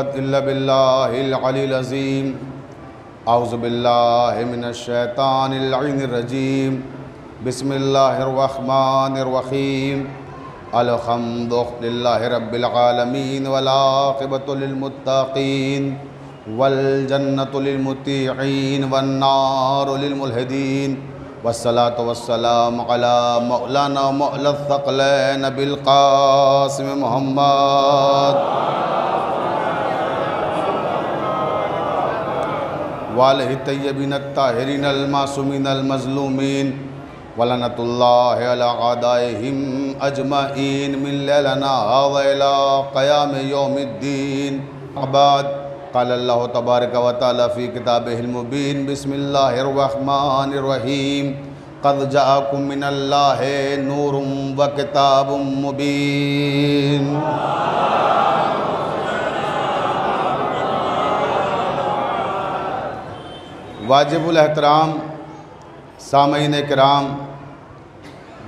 إلا بالله العلي العظيم أعوذ بالله من الشيطان اللعين الرجيم بسم الله الرحمن الرحيم الحمد لله رب العالمين والعاقبة للمتقين والجنة للمطيعين والنار للملحدين والصلاة والسلام على مولانا مولى الثقلين بالقاسم محمد وآلہ الطیبین الطاہرین المعصومین المظلومین ولعنۃ اللہ علی اعدائہم اجمعین من لیلنا ھذا الی قیام یوم الدین بعد قال اللہ تبارک و تعالی فی کتابہ المبین بسم اللہ الرحمن الرحیم قد جاءکم من اللہ نور و کتاب مبین واجب الاحترام سامعین کرام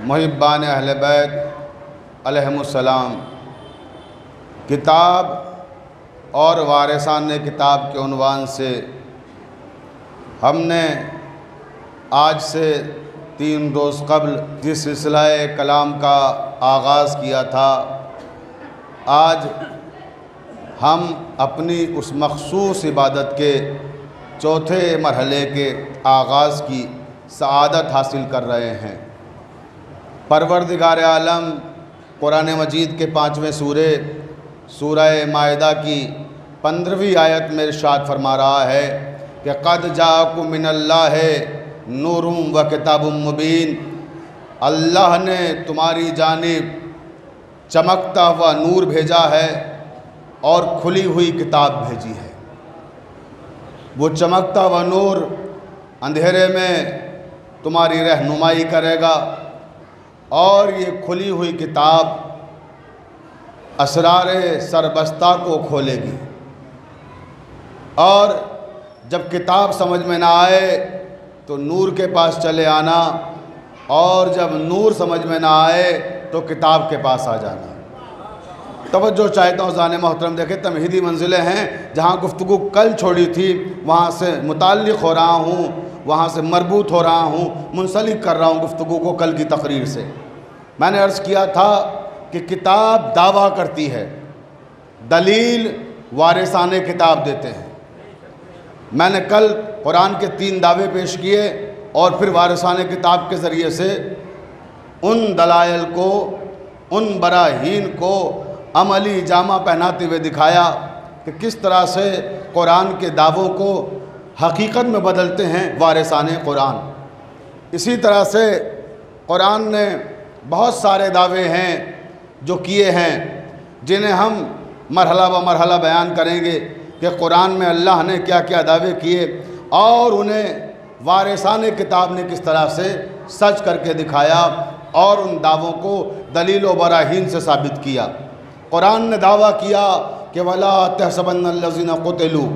محبان اہل بیت علیہم السلام، کتاب اور وارثان کتاب کے عنوان سے ہم نے آج سے 3 روز قبل جس سلسلہ کلام کا آغاز کیا تھا، آج ہم اپنی اس مخصوص عبادت کے چوتھے مرحلے کے آغاز کی سعادت حاصل کر رہے ہیں۔ پروردگار عالم قرآن مجید کے 5ویں سورہ مائدہ کی 15ویں آیت میں ارشاد فرما رہا ہے کہ قد جاءکم من اللہ نور و کتاب مبین، اللہ نے تمہاری جانب چمکتا ہوا نور بھیجا ہے اور کھلی ہوئی کتاب بھیجی ہے۔ وہ چمکتا ہوا نور اندھیرے میں تمہاری رہنمائی کرے گا اور یہ کھلی ہوئی کتاب اسرار سربستہ کو کھولے گی، اور جب کتاب سمجھ میں نہ آئے تو نور کے پاس چلے آنا، اور جب نور سمجھ میں نہ آئے تو کتاب کے پاس آ جانا۔ توجہ چاہتا ہوں زان محترم، دیکھیں تمہیدی منزلیں ہیں، جہاں گفتگو کل چھوڑی تھی وہاں سے متعلق ہو رہا ہوں، وہاں سے مربوط ہو رہا ہوں، منسلک کر رہا ہوں گفتگو کو کل کی تقریر سے۔ میں نے عرض کیا تھا کہ کتاب دعویٰ کرتی ہے، دلیل وارثان کتاب دیتے ہیں۔ میں نے کل قرآن کے 3 دعوے پیش کیے اور پھر وارثان کتاب کے ذریعے سے ان دلائل کو، ان براہین کو عملی جامہ پہناتے ہوئے دکھایا کہ کس طرح سے قرآن کے دعووں کو حقیقت میں بدلتے ہیں وارثان قرآن۔ اسی طرح سے قرآن نے بہت سارے دعوے ہیں جو کیے ہیں، جنہیں ہم مرحلہ بہ مرحلہ بیان کریں گے کہ قرآن میں اللہ نے کیا کیا دعوے کیے اور انہیں وارثان کتاب نے کس طرح سے سچ کر کے دکھایا اور ان دعووں کو دلیل و براہین سے ثابت کیا۔ قرآن نے دعویٰ کیا کہ وَلَا تَحْسَبَنَّ الَّذِينَ قُتِلُوا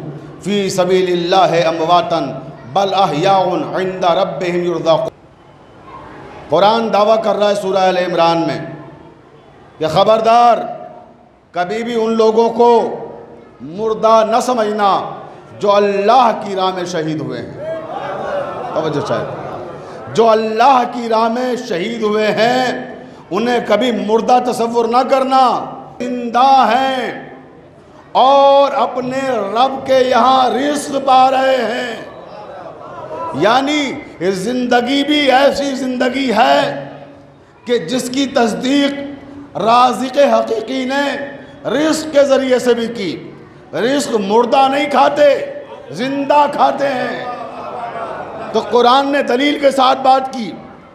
فِي سَبِيلِ اللَّهِ أَمْوَاتًا بَلْ أَحْيَاءٌ عِنْدَ رَبِّهِمْ يُرْزَقُونَ۔ قرآن دعویٰ کر رہا ہے سورہ آل عمران میں کہ خبردار کبھی بھی ان لوگوں کو مردہ نہ سمجھنا جو اللہ کی راہ میں شہید ہوئے ہیں۔ توجہ چاہیے، جو اللہ کی راہ میں شہید ہوئے ہیں انہیں کبھی مردہ تصور نہ کرنا، زندہ ہیں اور اپنے رب کے یہاں رزق پا رہے ہیں۔ یعنی یہ زندگی بھی ایسی زندگی ہے کہ جس کی تصدیق رازق حقیقی نے رزق کے ذریعے سے بھی کی۔ رزق مردہ نہیں کھاتے، زندہ کھاتے ہیں۔ تو قرآن نے دلیل کے ساتھ بات کی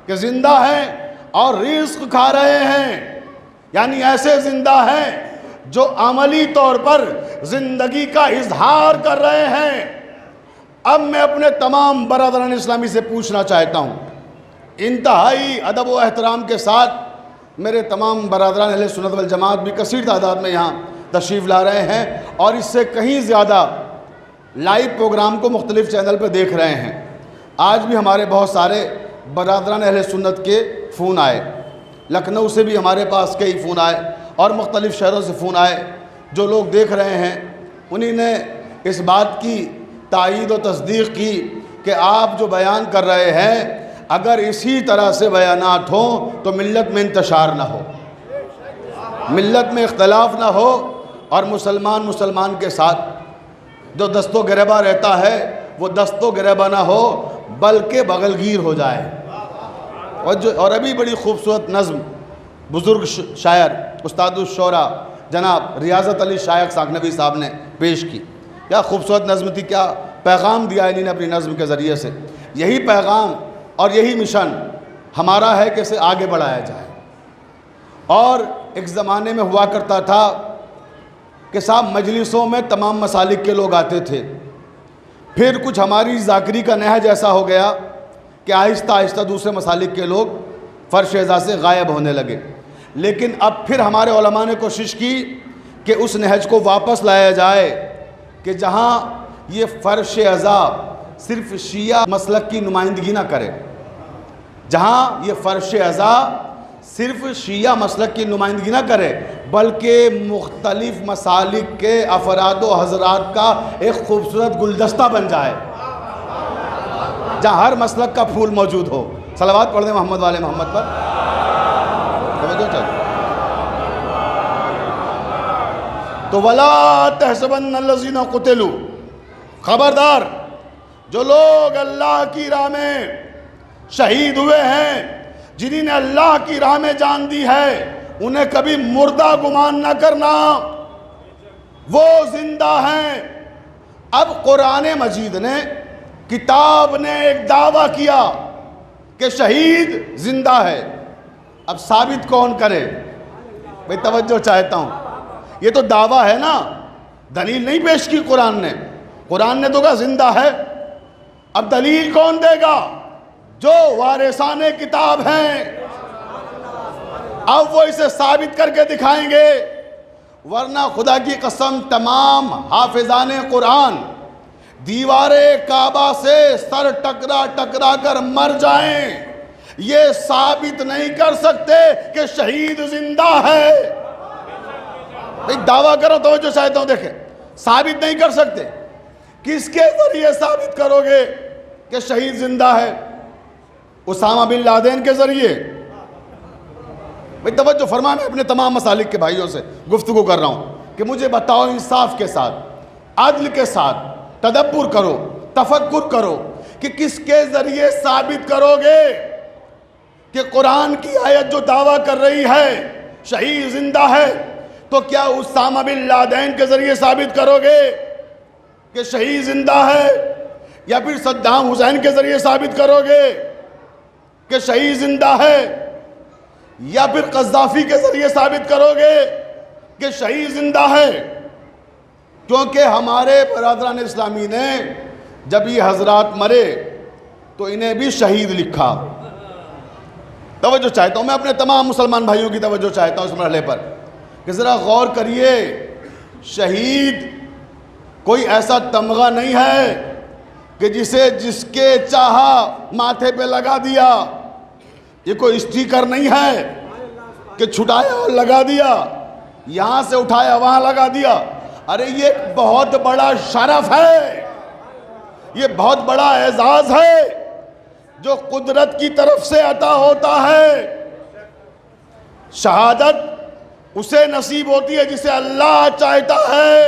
کہ زندہ ہیں اور رزق کھا رہے ہیں، یعنی ایسے زندہ ہیں جو عملی طور پر زندگی کا اظہار کر رہے ہیں۔ اب میں اپنے تمام برادران اسلامی سے پوچھنا چاہتا ہوں، انتہائی ادب و احترام کے ساتھ میرے تمام برادران اہل سنت والجماعت بھی کثیر تعداد میں یہاں تشریف لا رہے ہیں اور اس سے کہیں زیادہ لائیو پروگرام کو مختلف چینل پہ دیکھ رہے ہیں۔ آج بھی ہمارے بہت سارے برادران اہل سنت کے فون آئے، لکھنؤ سے بھی ہمارے پاس کئی فون آئے اور مختلف شہروں سے فون آئے، جو لوگ دیکھ رہے ہیں انہی نے اس بات کی تائید و تصدیق کی کہ آپ جو بیان کر رہے ہیں اگر اسی طرح سے بیانات ہوں تو ملت میں انتشار نہ ہو، ملت میں اختلاف نہ ہو، اور مسلمان کے ساتھ جو دست و گریباں رہتا ہے وہ دست و گریباں نہ ہو بلکہ بغل گیر ہو جائے۔ اور ابھی بڑی خوبصورت نظم بزرگ شاعر استاد الشعراء جناب ریاضت علی شائخ ساکنبی صاحب نے پیش کی۔ کیا خوبصورت نظم تھی، کیا پیغام دیا انہوں نے اپنی نظم کے ذریعے سے۔ یہی پیغام اور یہی مشن ہمارا ہے کہ اسے آگے بڑھایا جائے۔ اور ایک زمانے میں ہوا کرتا تھا کہ صاحب مجلسوں میں تمام مسالک کے لوگ آتے تھے، پھر کچھ ہماری ذاکری کا نہج ایسا ہو گیا کہ آہستہ آہستہ دوسرے مسالک کے لوگ فرش ازا سے غائب ہونے لگے، لیکن اب پھر ہمارے علماء نے کوشش کی کہ اس نہج کو واپس لایا جائے کہ جہاں یہ فرش ازا صرف شیعہ مسلک کی نمائندگی نہ کرے، جہاں یہ فرش ازا صرف شیعہ مسلک کی نمائندگی نہ کرے بلکہ مختلف مسالک کے افراد و حضرات کا ایک خوبصورت گلدستہ بن جائے جہاں ہر مسلک کا پھول موجود ہو۔ صلوات پڑھ دیں محمد والے محمد پر۔ تو وَلَا تَحْسَبَنَّ الَّذِينَ قُتِلُوا، خبردار جو لوگ اللہ کی راہ میں شہید ہوئے ہیں، جنہی نے اللہ کی راہ میں جان دی ہے، انہیں کبھی مردہ گمان نہ کرنا، وہ زندہ ہیں۔ اب قرآن مجید نے، کتاب نے ایک دعویٰ کیا کہ شہید زندہ ہے، اب ثابت کون کرے؟ بھئی توجہ چاہتا ہوں، یہ تو دعویٰ ہے نا، دلیل نہیں پیش کی قرآن نے تو کہا زندہ ہے، اب دلیل کون دے گا؟ جو وارثان کتاب ہیں، اب وہ اسے ثابت کر کے دکھائیں گے، ورنہ خدا کی قسم تمام حافظان قرآن دیوار کعبہ سے سر ٹکرا کر مر جائیں، یہ ثابت نہیں کر سکتے کہ شہید زندہ ہے۔ دعویٰ کرو توجہ چاہتا ہوں، دیکھیں ثابت نہیں کر سکتے، کس کے ذریعے ثابت کرو گے کہ شہید زندہ ہے؟ اسامہ بن لادن کے ذریعے؟ بھئی توجہ فرما، میں اپنے تمام مسالک کے بھائیوں سے گفتگو کر رہا ہوں کہ مجھے بتاؤ انصاف کے ساتھ، عدل کے ساتھ تدبر کرو، تفکر کرو کہ کس کے ذریعے ثابت کرو گے کہ قرآن کی آیت جو دعویٰ کر رہی ہے شہید زندہ ہے، تو کیا اسامہ بن لادن کے ذریعے ثابت کرو گے کہ شہید زندہ ہے، یا پھر صدام حسین کے ذریعے ثابت کرو گے کہ شہید زندہ ہے، یا پھر قذافی کے ذریعے ثابت کرو گے کہ شہید زندہ ہے؟ کیونکہ ہمارے برادران اسلامی نے جب یہ حضرات مرے تو انہیں بھی شہید لکھا۔ توجہ چاہتا ہوں، میں اپنے تمام مسلمان بھائیوں کی توجہ چاہتا ہوں اس مرحلے پر کہ ذرا غور کریے، شہید کوئی ایسا تمغہ نہیں ہے کہ جسے جس کے چاہا ماتھے پہ لگا دیا، یہ کوئی اسٹیکر نہیں ہے کہ چھٹایا اور لگا دیا، یہاں سے اٹھایا وہاں لگا دیا۔ ارے یہ بہت بڑا شرف ہے، یہ بہت بڑا اعزاز ہے جو قدرت کی طرف سے عطا ہوتا ہے۔ شہادت اسے نصیب ہوتی ہے جسے اللہ چاہتا ہے،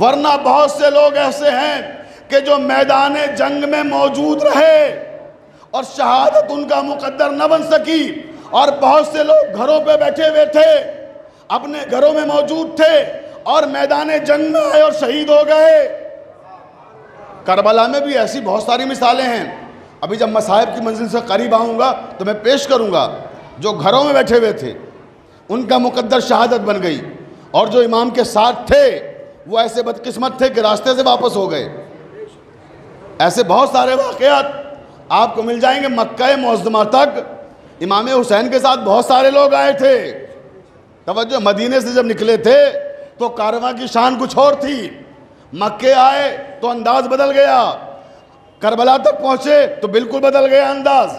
ورنہ بہت سے لوگ ایسے ہیں کہ جو میدان جنگ میں موجود رہے اور شہادت ان کا مقدر نہ بن سکی، اور بہت سے لوگ گھروں پہ بیٹھے ہوئے تھے، اپنے گھروں میں موجود تھے اور میدان جنگ میں آئے اور شہید ہو گئے۔ کربلا میں بھی ایسی بہت ساری مثالیں ہیں، ابھی جب مصائب کی منزل سے قریب آؤں گا تو میں پیش کروں گا۔ جو گھروں میں بیٹھے ہوئے تھے ان کا مقدر شہادت بن گئی، اور جو امام کے ساتھ تھے وہ ایسے بدقسمت تھے کہ راستے سے واپس ہو گئے۔ ایسے بہت سارے واقعات آپ کو مل جائیں گے۔ مکہ معظمہ تک امام حسین کے ساتھ بہت سارے لوگ آئے تھے۔ توجہ، مدینے سے جب نکلے تھے تو کارواں کی شان کچھ اور تھی، مکے آئے تو انداز بدل گیا، کربلا تک پہنچے تو بالکل بدل گیا انداز۔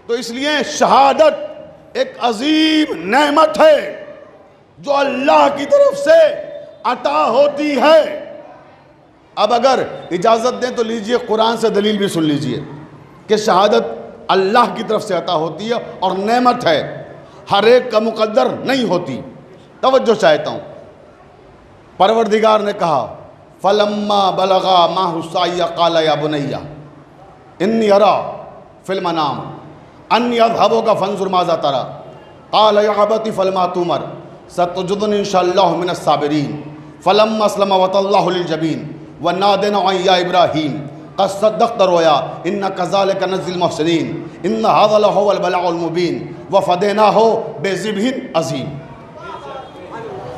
تو اس لیے شہادت ایک عظیم نعمت ہے جو اللہ کی طرف سے عطا ہوتی ہے۔ اب اگر اجازت دیں تو لیجئے قرآن سے دلیل بھی سن لیجئے کہ شہادت اللہ کی طرف سے عطا ہوتی ہے اور نعمت ہے، ہر ایک کا مقدر نہیں ہوتی۔ توجہ چاہتا ہوں، پروردگار نے کہا فَلَمَّا بَلَغَا مَعَهُ السَّعْيَ قَالَ يَا بُنَيَّ إِنِّي أَرَىٰ فِي الْمَنَامِ أَنِّي أَذْهَبُكَ فَانظُرْ مَاذَا تَرَىٰ قَالَ يَا أَبَتِ افْعَلْ مَا تُؤْمَرُ سَتَجِدُنِي إِنْ شَاءَ اللَّهُ مِنَ الصَّابِرِينَ فَلَمَّا أَسْلَمَ وَتَلَّهُ لِلْجَبِينِ وَنَادَيْنَاهُ أَن يَا إِبْرَاهِيمُ قَدْ صَدَّقْتَ الرُّؤْيَا إِنَّا كَذَٰلِكَ نَجْزِي الْمُحْسِنِينَ إِنَّ هَٰذَا لَهُوَ الْبَلَاءُ الْمُبِينُ وَفَدَيْنَاهُ بِذِبْحٍ عَظِيمٍ۔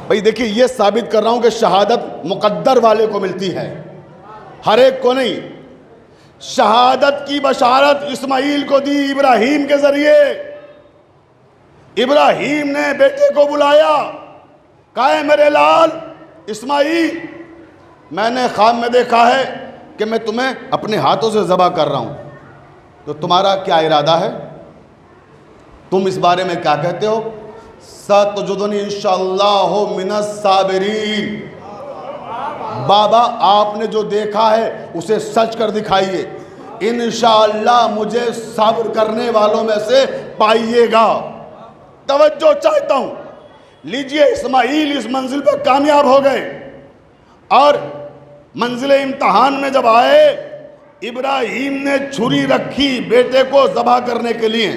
بھئی دیکھیے، یہ ثابت کر رہا ہوں کہ شہادت مقدر والے کو ملتی ہے، ہر ایک کو نہیں۔ شہادت کی بشارت اسماعیل کو دی ابراہیم کے ذریعے۔ ابراہیم نے بیٹے کو بلایا، کہا ہے میرے لال اسماعیل، میں نے خواب میں دیکھا ہے کہ میں تمہیں اپنے ہاتھوں سے ذبح کر رہا ہوں، تو تمہارا کیا ارادہ ہے؟ تم اس بارے میں کیا کہتے ہو؟ سَتَجِدُنِی انشاءاللہ من الصابرین۔ بابا آپ نے جو دیکھا ہے اسے سچ کر دکھائیے، انشاءاللہ مجھے صبر کرنے والوں میں سے پائیے گا۔ توجہ چاہتا ہوں، لیجئے اسماعیل اس منزل پر کامیاب ہو گئے، اور منزل امتحان میں جب آئے، ابراہیم نے چھری رکھی بیٹے کو ذبح کرنے کے لیے۔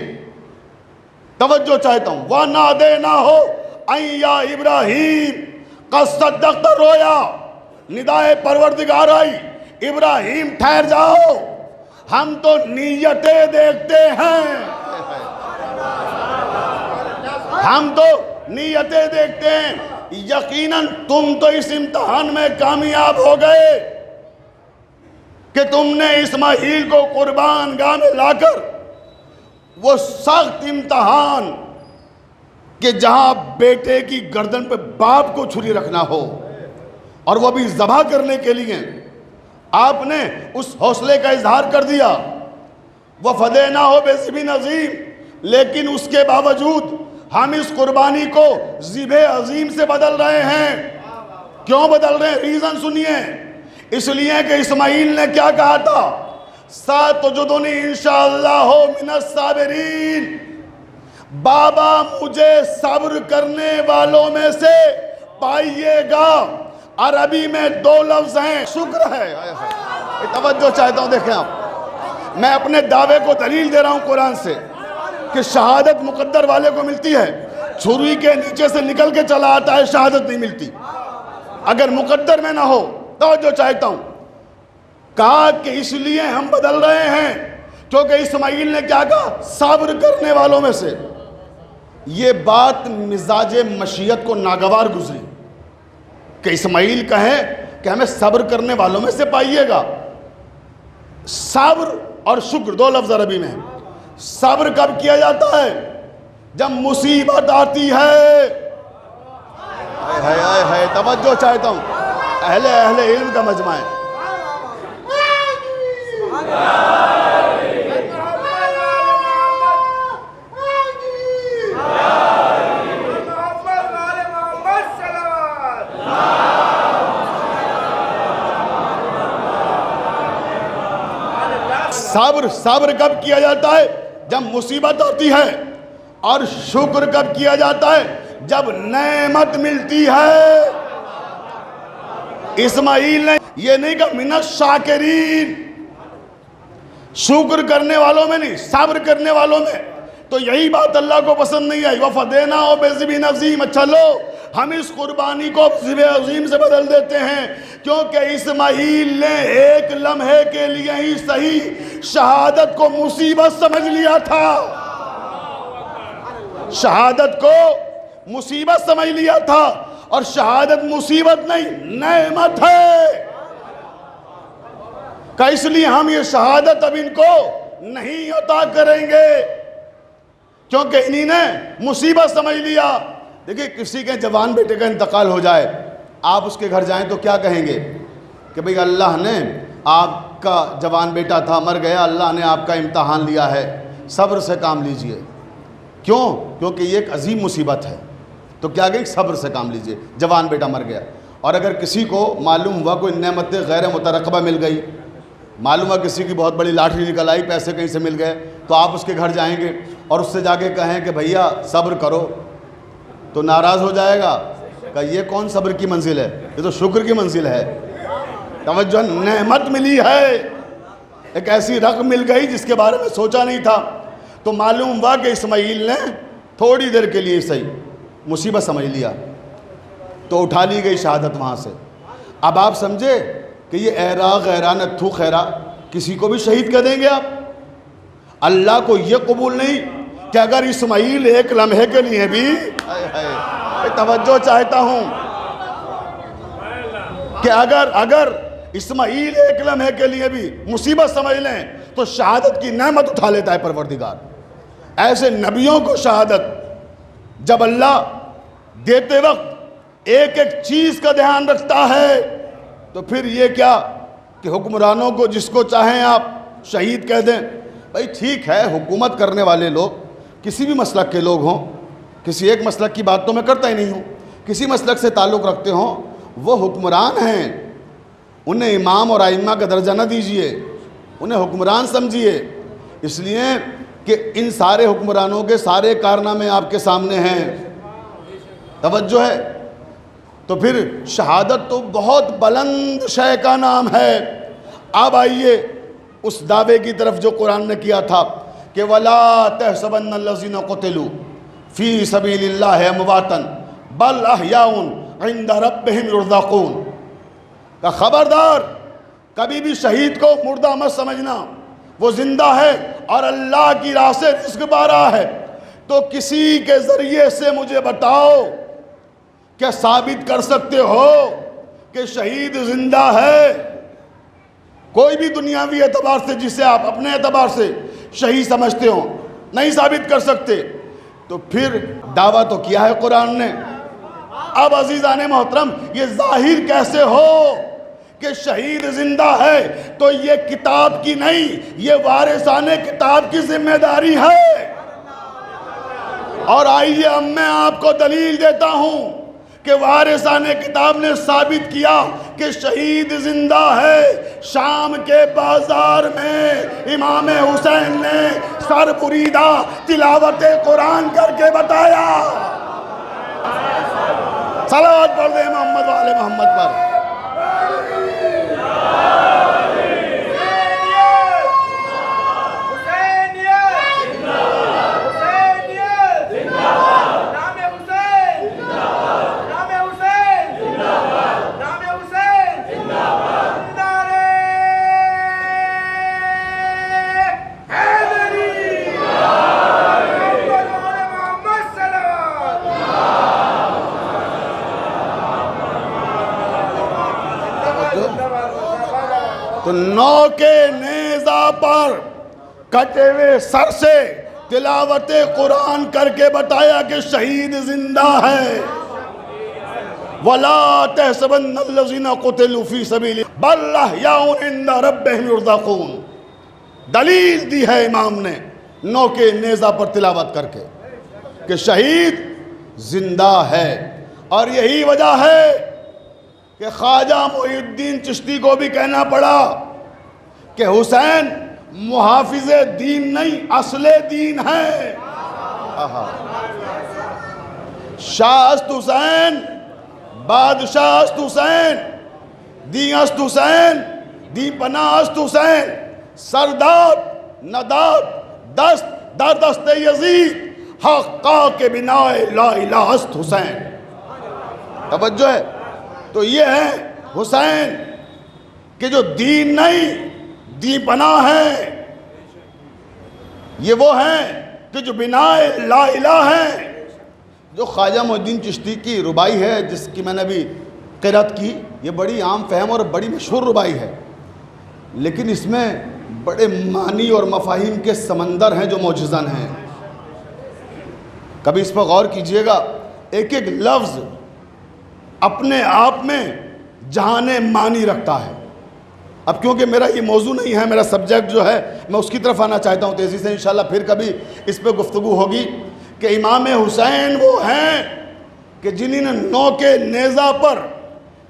توجہ چاہتا ہوں، وَنَادَيْنَاهُ أَن يَا إِبْرَاهِيمُ قَدْ صَدَّقْتَ الرُّؤْيَا۔ ندائے پروردگار آئی، ابراہیم ٹھہر جاؤ، ہم تو نیتیں دیکھتے ہیں، ہم تو نیتیں دیکھتے ہیں، یقیناً تم تو اس امتحان میں کامیاب ہو گئے کہ تم نے اسماعیل کو قربان گاہ میں لا کر وہ سخت امتحان کہ جہاں بیٹے کی گردن پہ باپ کو چھری رکھنا ہو اور وہ بھی ذبح کرنے کے لیے، آپ نے اس حوصلے کا اظہار کر دیا۔ وَفَدَيْنَاهُ بِذِبْحٍ عَظِيمٍ، لیکن اس کے باوجود ہم اس قربانی کو ذبح عظیم سے بدل رہے ہیں۔ کیوں بدل رہے ہیں؟ ریزن سنیے۔ اس لیے کہ اسماعیل نے کیا کہا تھا؟ سَتَجِدُنِی انشاءاللہ من الصابرین، بابا مجھے صبر کرنے والوں میں سے پائیے گا۔ عربی میں دو لفظ ہیں، شکر ہے۔ توجہ چاہتا ہوں، دیکھیں آپ، میں اپنے دعوے کو دلیل دے رہا ہوں قرآن سے کہ شہادت مقدر والے کو ملتی ہے۔ چھری کے نیچے سے نکل کے چلا آتا ہے، شہادت نہیں ملتی اگر مقدر میں نہ ہو۔ توجہ چاہتا ہوں، کہا کہ اس لیے ہم بدل رہے ہیں کیونکہ اسماعیل نے کیا کہا؟ صبر کرنے والوں میں سے۔ یہ بات مزاج مشیت کو ناگوار گزری کہ اسماعیل کہیں کہ ہمیں صبر کرنے والوں میں سے پائیے گا۔ صبر اور شکر دو لفظ عربی میں ہیں۔ صبر کب کیا جاتا ہے؟ جب مصیبت آتی ہے۔ توجہ چاہتا ہوں، اہل علم کا مجمع ہے۔ صبر کب کیا جاتا ہے؟ جب مصیبت ہوتی ہے، اور شکر کب کیا جاتا ہے؟ جب نعمت ملتی ہے۔ اسماعیل نے یہ نہیں کہا من الشاکرین، شکر کرنے والوں میں نہیں، صبر کرنے والوں میں۔ تو یہی بات اللہ کو پسند نہیں آئی۔ وَفَدَيْنَاهُ بِذِبْحٍ عَظِيمٍ، اچھا لو ہم اس قربانی کو ذبح عظیم سے بدل دیتے ہیں، کیونکہ اسماعیل نے ایک لمحے کے لیے ہی صحیح شہادت کو مصیبت سمجھ لیا تھا، شہادت کو مصیبت سمجھ لیا تھا، اور شہادت مصیبت نہیں نعمت ہے۔ کہ اس لیے ہم یہ شہادت اب ان کو نہیں عطا کریں گے کیونکہ انہی نے مصیبت سمجھ لیا۔ دیکھیں، کسی کے جوان بیٹے کا انتقال ہو جائے، آپ اس کے گھر جائیں تو کیا کہیں گے کہ بھئی اللہ نے آپ کا جوان بیٹا تھا، مر گیا، اللہ نے آپ کا امتحان لیا ہے، صبر سے کام لیجئے۔ کیوں؟ کیونکہ یہ ایک عظیم مصیبت ہے، تو کیا کہ صبر سے کام لیجئے، جوان بیٹا مر گیا۔ اور اگر کسی کو معلوم ہوا کوئی نعمت غیر مترقبہ مل گئی، معلوم ہوا کسی کی بہت بڑی لاٹری نکل آئی، پیسے کہیں سے مل گئے، تو آپ اس کے گھر جائیں گے اور اس سے جا کے کہیں کہ بھیا صبر کرو، تو ناراض ہو جائے گا کہ یہ کون صبر کی منزل ہے، یہ تو شکر کی منزل ہے۔ توجہ، نعمت ملی ہے، ایک ایسی رقم مل گئی جس کے بارے میں سوچا نہیں تھا، تو معلوم ہوا کہ اسماعیل نے تھوڑی دیر کے لیے صحیح مصیبت سمجھ لیا، تو اٹھا لی گئی شہادت وہاں سے۔ اب آپ سمجھے کہ یہ ایرا غیرہ نتھو خیرہ کسی کو بھی شہید کر دیں گے آپ؟ اللہ کو یہ قبول نہیں کہ اگر اسماعیل ایک لمحے کے لیے بھی توجہ چاہتا ہوں کہ اگر اسماعیل ایک لمحے کے لیے بھی مصیبت سمجھ لیں تو شہادت کی نعمت اٹھا لیتا ہے پروردگار۔ ایسے نبیوں کو شہادت جب اللہ دیتے وقت ایک ایک چیز کا دھیان رکھتا ہے، تو پھر یہ کیا کہ حکمرانوں کو جس کو چاہیں آپ شہید کہہ دیں؟ بھائی ٹھیک ہے، حکومت کرنے والے لوگ کسی بھی مسلک کے لوگ ہوں، کسی ایک مسلک کی بات تو میں کرتا ہی نہیں ہوں، کسی مسلک سے تعلق رکھتے ہوں، وہ حکمران ہیں، انہیں امام اور ائمہ کا درجہ نہ دیجئے، انہیں حکمران سمجھیے، اس لیے کہ ان سارے حکمرانوں کے سارے کارنامے آپ کے سامنے ہیں۔ توجہ ہے؟ تو پھر شہادت تو بہت بلند شے کا نام ہے۔ اب آئیے اس دعوے کی طرف جو قرآن نے کیا تھا کہ وَلَا تَحْسَبَنَّ الَّذِينَ قُتِلُوا فِي سَبِيلِ اللَّهِ أَمْوَاتًا بَلْ أَحْيَاءٌ عِنْدَ رَبِّهِمْ يُرْزَقُونَ، کہ خبردار کبھی بھی شہید کو مردہ مت سمجھنا، وہ زندہ ہے اور اللہ کی راہ سے رزق پا رہا ہے۔ تو کسی کے ذریعے سے مجھے بتاؤ، کیا ثابت کر سکتے ہو کہ شہید زندہ ہے؟ کوئی بھی دنیاوی اعتبار سے جسے آپ اپنے اعتبار سے شہید سمجھتے ہو، نہیں ثابت کر سکتے، تو پھر دعویٰ تو کیا ہے قرآن نے۔ اب عزیزان محترم، یہ ظاہر کیسے ہو کہ شہید زندہ ہے؟ تو یہ کتاب کی نہیں، یہ وارثان کتاب کی ذمہ داری ہے۔ اور آئیے اب میں آپ کو دلیل دیتا ہوں کہ وارثان کتاب نے ثابت کیا کہ شہید زندہ ہے۔ شام کے بازار میں امام حسین نے سر بریدہ تلاوت قرآن کر کے بتایا۔ صلوات پڑھ دیں محمد والے محمد پر۔ تو نو کے نیزہ پر کٹے ہوئے سر سے تلاوت قرآن کر کے بتایا کہ شہید زندہ ہے۔ وَلَا تَحْسَبَنَّ الَّذِينَ قُتِلُوا فِي سَبِيلِ بَلْ أَحْيَاءٌ عِنْدَ رَبِّهِمْ يُرْزَقُونَ۔ دلیل دی ہے امام نے نو کے نیزہ پر تلاوت کر کے کہ شہید زندہ ہے۔ اور یہی وجہ ہے کہ خواجہ محی الدین چشتی کو بھی کہنا پڑا کہ حسین محافظ دین نہیں، اصل دین ہے۔ شاہ است حسین، بادشاہ است حسین، دی است حسین، دی پناہ است حسین، سردار نداد دست در دست یزید، حقا کے بنا لا الہ است حسین۔ توجہ ہے؟ تو یہ ہے حسین کہ جو دین نہیں، دی پناہ ہے، یہ وہ ہیں کہ جو بنا لا الہ ہیں۔ جو خواجہ محی الدین چشتی کی ربائی ہے جس کی میں نے ابھی قرأت کی، یہ بڑی عام فہم اور بڑی مشہور ربائی ہے، لیکن اس میں بڑے معنی اور مفاہیم کے سمندر ہیں جو موجزن ہیں۔ کبھی اس پر غور کیجئے گا، ایک ایک لفظ اپنے آپ میں جہان معنی رکھتا ہے۔ اب کیونکہ میرا یہ موضوع نہیں ہے، میرا سبجیکٹ جو ہے میں اس کی طرف آنا چاہتا ہوں تیزی سے، انشاءاللہ پھر کبھی اس پہ گفتگو ہوگی کہ امام حسین وہ ہیں کہ جنہوں نے نو کے نیزہ پر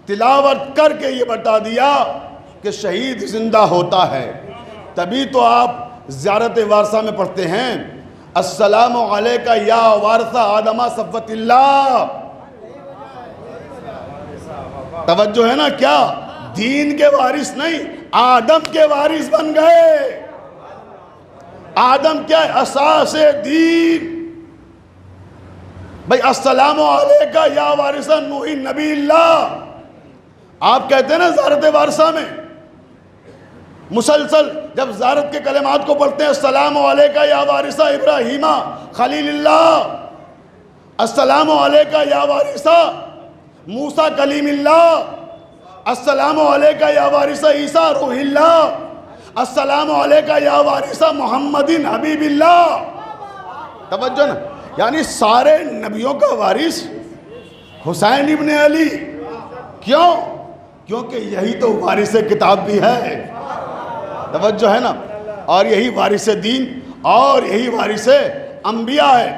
تلاوت کر کے یہ بتا دیا کہ شہید زندہ ہوتا ہے. تبھی تو آپ زیارت وارثہ میں پڑھتے ہیں السلام علیکہ یا وارثہ آدم صفوت اللہ. توجہ ہے نا؟ کیا دین کے وارث نہیں، آدم کے وارث بن گئے. آدم کیا ہے؟ اساس دین. بھئی السلام علیکہ یا وارثہ نوح نبی اللہ. آپ کہتے ہیں نا زیارت وارثہ میں مسلسل جب زیارت کے کلمات کو پڑھتے ہیں السلام علیکہ یا وارثہ ابراہیم خلیل اللہ، السلام علیکہ یا وارثہ موسیٰ کلیم اللہ، السلام علیکہ یا وارثہ عیسیٰ روح اللہ، السلام علیکہ یا وارثہ محمد حبیب اللہ. توجہ نا؟ یعنی سارے نبیوں کا وارث حسین ابن علی. کیوں؟ کیونکہ یہی تو وارث کتاب بھی ہے. توجہ ہے نا؟ اور یہی وارث دین اور یہی وارث انبیاء ہے.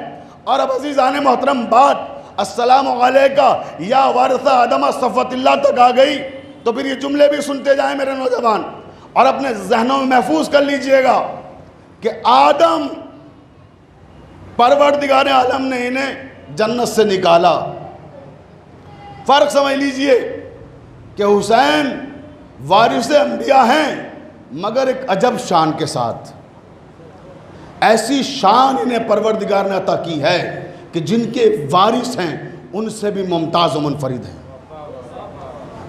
اور اب عزیزان محترم بات السلام علیکہ یا وارثہ آدم صفوت اللہ تک آ گئی تو پھر یہ جملے بھی سنتے جائیں میرے نوجوان اور اپنے ذہنوں میں محفوظ کر لیجئے گا کہ آدم پروردگار عالم نے انہیں جنت سے نکالا. فرق سمجھ لیجئے کہ حسین وارث انبیاء ہیں مگر ایک عجب شان کے ساتھ. ایسی شان انہیں پروردگار نے عطا کی ہے کہ جن کے وارث ہیں ان سے بھی ممتاز و منفرد ہیں.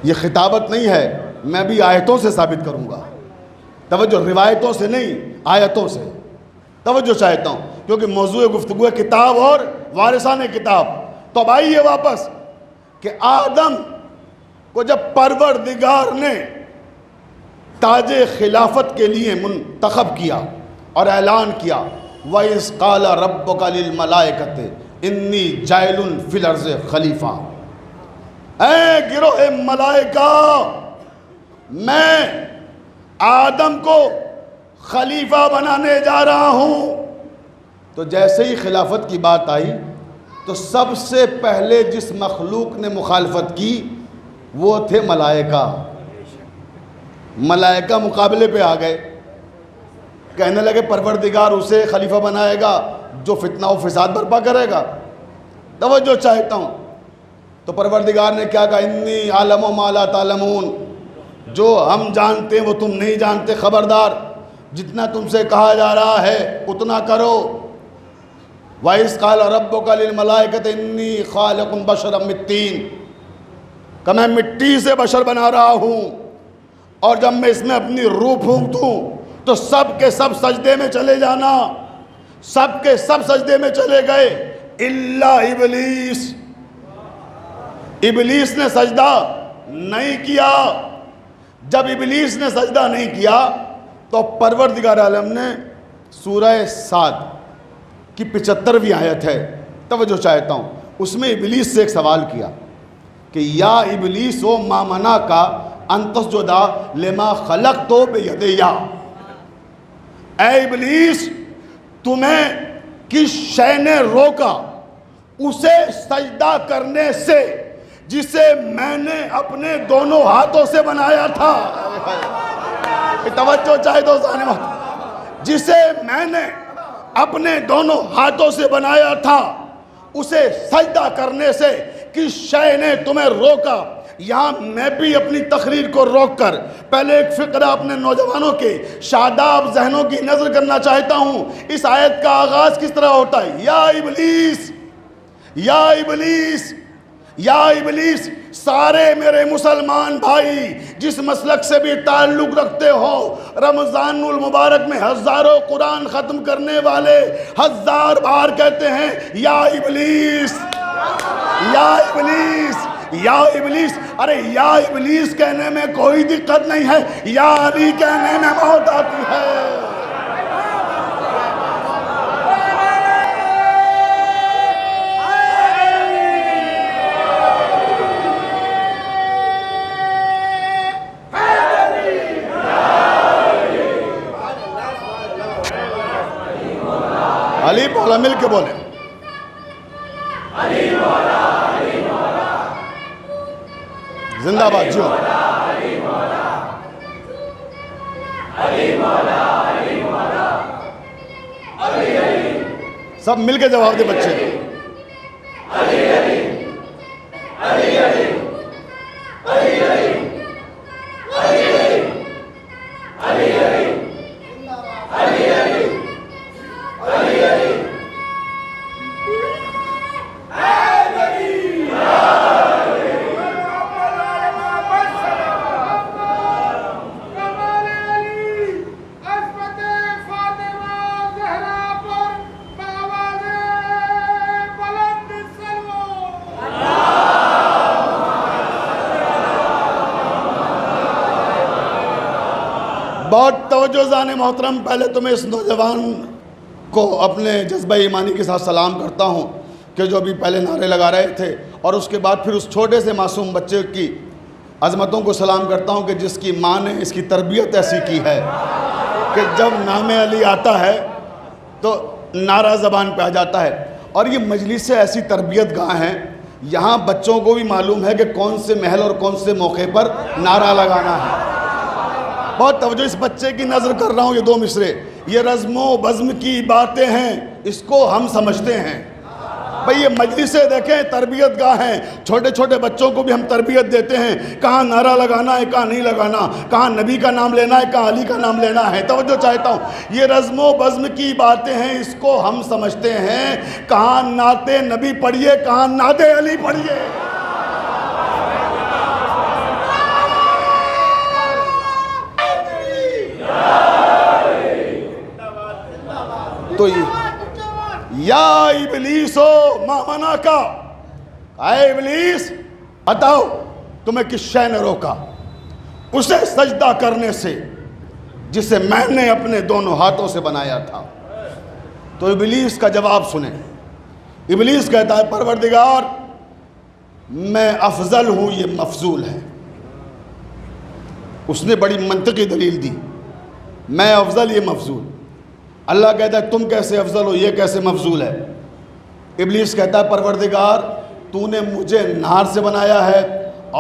یہ خطابت نہیں ہے، میں بھی آیتوں سے ثابت کروں گا. توجہ، روایتوں سے نہیں، آیتوں سے. توجہ چاہتا ہوں کیونکہ موضوع گفتگو ہے کتاب اور وارثان کتاب. تو اب آئیے واپس کہ آدم کو جب پروردگار نے تاج خلافت کے لیے منتخب کیا اور اعلان کیا وَإِذْ قَالَ رَبُّكَ لِلْمَلَائِكَةِ إِنِّي جَاعِلٌ فِي الْأَرْضِ خلیفہ. اے گروہ ملائکہ، میں آدم کو خلیفہ بنانے جا رہا ہوں. تو جیسے ہی خلافت کی بات آئی تو سب سے پہلے جس مخلوق نے مخالفت کی وہ تھے ملائکہ. ملائکہ مقابلے پہ آ گئے، کہنے لگے پروردگار اسے خلیفہ بنائے گا جو فتنہ و فساد برپا کرے گا. توجہ چاہتا ہوں. تو پروردگار نے کیا کہا؟ انی عالم ما لا تعلمون. جو ہم جانتے ہیں وہ تم نہیں جانتے. خبردار، جتنا تم سے کہا جا رہا ہے اتنا کرو. وَإِذْ قَالَ رَبُّكَ لِلْمَلَائِكَةِ إِنِّي خَالِقٌ بَشَرًا مِّن طِينٍ، کہ میں مٹی سے بشر بنا رہا ہوں اور جب میں اس میں اپنی روح پھونک دوں تو سب کے سب سجدے میں چلے جانا. سب کے سب سجدے میں چلے گئے الا ابلیس. ابلیس نے سجدہ نہیں کیا. جب ابلیس نے سجدہ نہیں کیا تو پروردگار عالم نے سورہ صاد کی 75ویں آیت ہے، توجہ چاہتا ہوں، اس میں ابلیس سے ایک سوال کیا کہ یا ابلیس و ما منعک ان تسجد لما خلقت بیدی. اے ابلیس، تمہیں کس شے نے روکا اسے سجدہ کرنے سے جسے میں نے اپنے دونوں ہاتھوں سے بنایا تھا. توجہ چاہے تو جسے میں نے اپنے دونوں ہاتھوں سے بنایا تھا اسے سجدہ کرنے سے کس شے نے تمہیں روکا. یہاں میں بھی اپنی تقریر کو روک کر پہلے ایک فقرہ اپنے نوجوانوں کے شاداب ذہنوں کی نظر کرنا چاہتا ہوں. اس آیت کا آغاز کس طرح ہوتا ہے؟ یا ابلیس، یا ابلیس، یا ابلیس. سارے میرے مسلمان بھائی جس مسلک سے بھی تعلق رکھتے ہو، رمضان المبارک میں ہزاروں قرآن ختم کرنے والے ہزار بار کہتے ہیں یا ابلیس، یا ابلیس، یا ابلیس. ارے یا ابلیس کہنے میں کوئی دقت نہیں ہے، یا علی کہنے میں بہت آتی ہے. علی مولا، مل کے بولے زندہ باد جو سب مل کے جواب دے بچے. بہت توجہ زان محترم، پہلے تو میں اس نوجوان کو اپنے جذبہ ایمانی کے ساتھ سلام کرتا ہوں کہ جو ابھی پہلے نعرے لگا رہے تھے، اور اس کے بعد پھر اس چھوٹے سے معصوم بچے کی عظمتوں کو سلام کرتا ہوں کہ جس کی ماں نے اس کی تربیت ایسی کی ہے کہ جب نام علی آتا ہے تو نعرہ زبان پہ آ جاتا ہے. اور یہ مجلس ایسی تربیت گاہ ہیں، یہاں بچوں کو بھی معلوم ہے کہ کون سے محل اور کون سے موقع پر نعرہ لگانا ہے. بہت توجہ، اس بچے کی نظر کر رہا ہوں. یہ 2 مصرے، یہ رزم و بزم کی باتیں ہیں، اس کو ہم سمجھتے ہیں. بھئی یہ مجلسیں دیکھیں، تربیت گاہ ہیں، چھوٹے چھوٹے بچوں کو بھی ہم تربیت دیتے ہیں، کہاں نعرہ لگانا ہے، کہاں نہیں لگانا، کہاں نبی کا نام لینا ہے، کہاں علی کا نام لینا ہے. توجہ چاہتا ہوں، یہ رزم و بزم کی باتیں ہیں، اس کو ہم سمجھتے ہیں. کہاں نعت نبی پڑھیے، کہاں نعت علی پڑھیے. تو یا ابلیس ما منعکا، اے ابلیس بتاؤ تمہیں کس شے نے روکا اسے سجدہ کرنے سے جسے میں نے اپنے دونوں ہاتھوں سے بنایا تھا. تو ابلیس کا جواب سنیں. ابلیس کہتا ہے پروردگار میں افضل ہوں، یہ مفضول ہے. اس نے بڑی منطقی دلیل دی، میں افضل یہ مفضول. اللہ کہتا ہے تم کیسے افضل ہو، یہ کیسے مفضول ہے. ابلیس کہتا ہے پروردگار تو نے مجھے نار سے بنایا ہے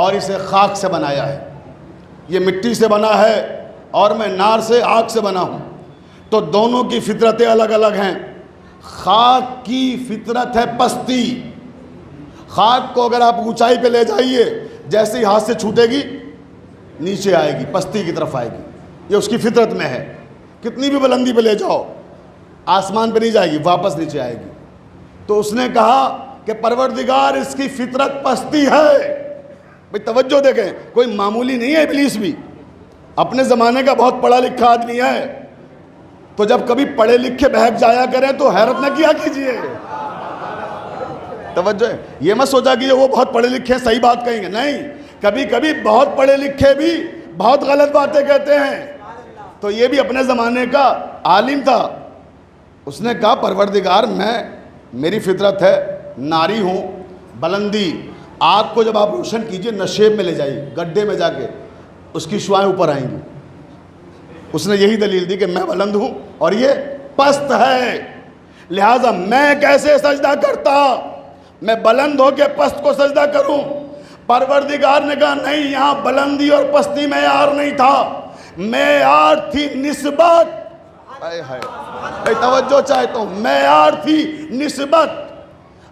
اور اسے خاک سے بنایا ہے. یہ مٹی سے بنا ہے اور میں نار سے آگ سے بنا ہوں، تو دونوں کی فطرتیں الگ الگ ہیں. خاک کی فطرت ہے پستی. خاک کو اگر آپ اونچائی پہ لے جائیے، جیسے ہی ہاتھ سے چھوٹے گی نیچے آئے گی، پستی کی طرف آئے گی. یہ اس کی فطرت میں ہے. کتنی بھی بلندی پہ لے جاؤ آسمان پہ نہیں جائے گی، واپس نیچے آئے گی. تو اس نے کہا کہ پروردگار اس کی فطرت پستی ہے. بھئی توجہ دیکھیں، کوئی معمولی نہیں ہے. ابلیس بھی اپنے زمانے کا بہت پڑھا لکھا آدمی ہے. تو جب کبھی پڑھے لکھے بہک جایا کریں تو حیرت نہ کیا کیجئے. توجہ ہے، یہ مت سوچا کہ وہ بہت پڑھے لکھے صحیح بات کہیں گے. نہیں، کبھی کبھی بہت پڑھے لکھے بھی بہت غلط باتیں کہتے ہیں. تو یہ بھی اپنے زمانے کا عالم تھا. اس نے کہا پروردگار میری فطرت ہے، ناری ہوں، بلندی. آگ کو جب آپ روشن کیجئے نشیب میں لے جائیے، گڈھے میں جا کے اس کی شعائیں اوپر آئیں گی. اس نے یہی دلیل دی کہ میں بلند ہوں اور یہ پست ہے، لہٰذا میں کیسے سجدہ کرتا، میں بلند ہو کے پست کو سجدہ کروں. پروردگار نے کہا نہیں، یہاں بلندی اور پستی معیار نہیں تھا، معیار تھی نسبت. توجہ چاہتا ہوں، معیار تھی نسبت.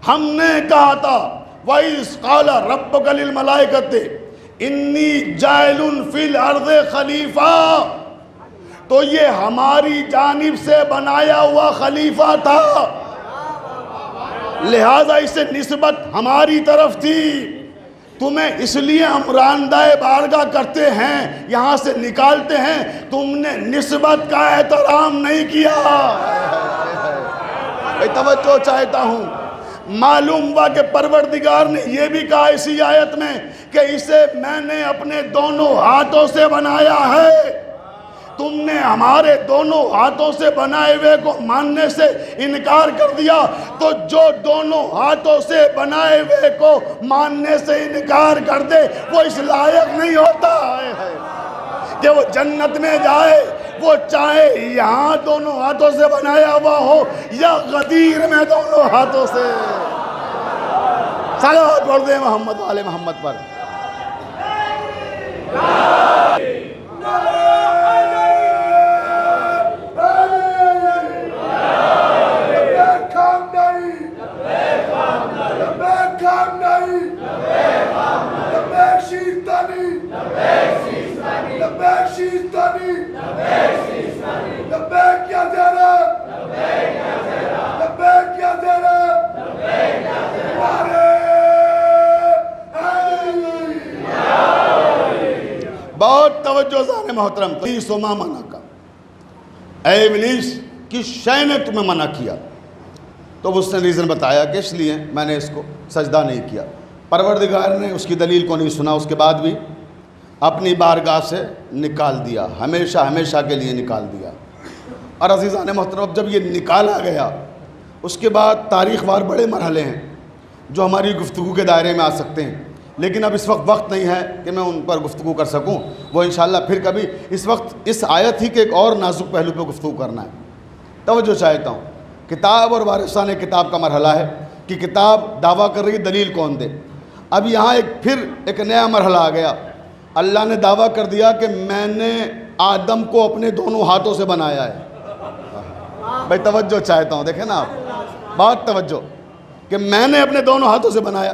ہم نے کہا تھا وَإِذْ قَالَ رَبُّكَ لِلْمَلَائِكَةِ إِنِّي جَاعِلٌ فِي الْأَرْضِ خلیفہ. تو یہ ہماری جانب سے بنایا ہوا خلیفہ تھا، لہذا اسے نسبت ہماری طرف تھی. تمہیں اس لیے امراندہ بارگاہ کرتے ہیں، یہاں سے نکالتے ہیں، تم نے نسبت کا احترام نہیں کیا. توجہ چاہتا ہوں، معلوم ہوا کہ پروردگار نے یہ بھی کہا اسی آیت میں کہ اسے میں نے اپنے دونوں ہاتھوں سے بنایا ہے. تم نے ہمارے دونوں ہاتھوں سے بنائے ہوئے کو ماننے سے انکار کر دیا، تو جو دونوں ہاتھوں سے بنائے ہوئے کو ماننے سے انکار کر دے وہ اس لائق نہیں ہوتا ہے کہ وہ جنت میں جائے. وہ چاہے یہاں دونوں ہاتھوں سے بنایا ہوا ہو یا غدیر میں دونوں ہاتھوں سے. صلوات پڑھ دیں محمد والے محمد پر. بہت توجہ زانے محترم، ابلیس وما منع کا، اے ابلیس کس شے نے تمہیں منع کیا؟ تو اس نے ریزن بتایا کہ اس لیے میں نے اس کو سجدہ نہیں کیا۔ پروردگار نے اس کی دلیل کو نہیں سنا، اس کے بعد بھی اپنی بارگاہ سے نکال دیا، ہمیشہ ہمیشہ کے لیے نکال دیا۔ اور عزیزان محترم، جب یہ نکالا گیا اس کے بعد تاریخ وار بڑے مرحلے ہیں جو ہماری گفتگو کے دائرے میں آ سکتے ہیں، لیکن اب اس وقت نہیں ہے کہ میں ان پر گفتگو کر سکوں، وہ انشاءاللہ پھر کبھی۔ اس وقت اس آیت ہی کے ایک اور نازک پہلو پہ گفتگو کرنا ہے۔ توجہ چاہتا ہوں، کتاب اور وارثان کتاب کا مرحلہ ہے کہ کتاب دعویٰ کر رہی دلیل کون دے۔ اب یہاں پھر ایک نیا مرحلہ آ گیا، اللہ نے دعویٰ کر دیا کہ میں نے آدم کو اپنے دونوں ہاتھوں سے بنایا ہے۔ بھائی توجہ چاہتا ہوں، دیکھیں نا آپ، بہت توجہ، کہ میں نے اپنے دونوں ہاتھوں سے بنایا۔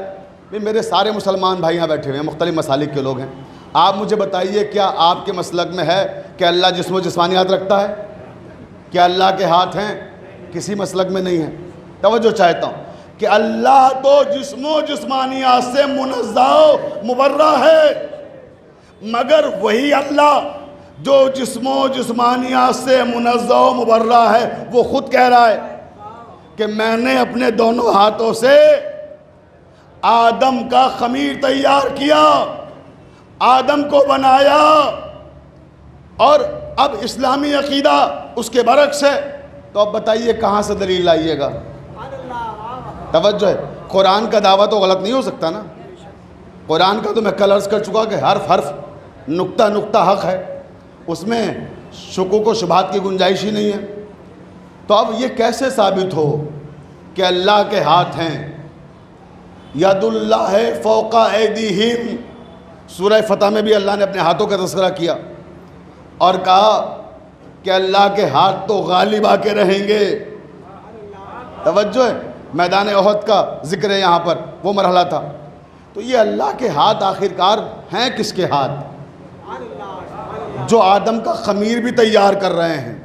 میرے سارے مسلمان بھائی یہاں بیٹھے ہوئے ہیں، مختلف مسالک کے لوگ ہیں، آپ مجھے بتائیے کیا آپ کے مسلک میں ہے کہ اللہ جسم و جسمانیات رکھتا ہے؟ کیا اللہ کے ہاتھ ہیں؟ کسی مسلک میں نہیں ہے۔ توجہ چاہتا ہوں کہ اللہ تو جسم و جسمانیات سے منزہ و مبرہ ہے، مگر وہی اللہ جو جسم و جسمانیات سے منزہ و مبرہ ہے وہ خود کہہ رہا ہے کہ میں نے اپنے دونوں ہاتھوں سے آدم کا خمیر تیار کیا، آدم کو بنایا۔ اور اب اسلامی عقیدہ اس کے برعکس ہے، تو اب بتائیے کہاں سے دلیل لائیے گا؟ توجہ ہے، قرآن کا دعویٰ تو غلط نہیں ہو سکتا نا۔ قرآن کا تو میں کل عرض کر چکا کہ حرف حرف نقطہ نقطہ حق ہے، اس میں شکوک و شبہات کی گنجائش ہی نہیں ہے۔ تو اب یہ کیسے ثابت ہو کہ اللہ کے ہاتھ ہیں؟ ید اللہ فوق ایدیہم، سورہ فتح میں بھی اللہ نے اپنے ہاتھوں کا تذکرہ کیا اور کہا کہ اللہ کے ہاتھ تو غالب آ کے رہیں گے۔ توجہ ہے، میدان احد کا ذکر ہے یہاں پر، وہ مرحلہ تھا۔ تو یہ اللہ کے ہاتھ آخرکار ہیں کس کے ہاتھ؟ جو آدم کا خمیر بھی تیار کر رہے ہیں۔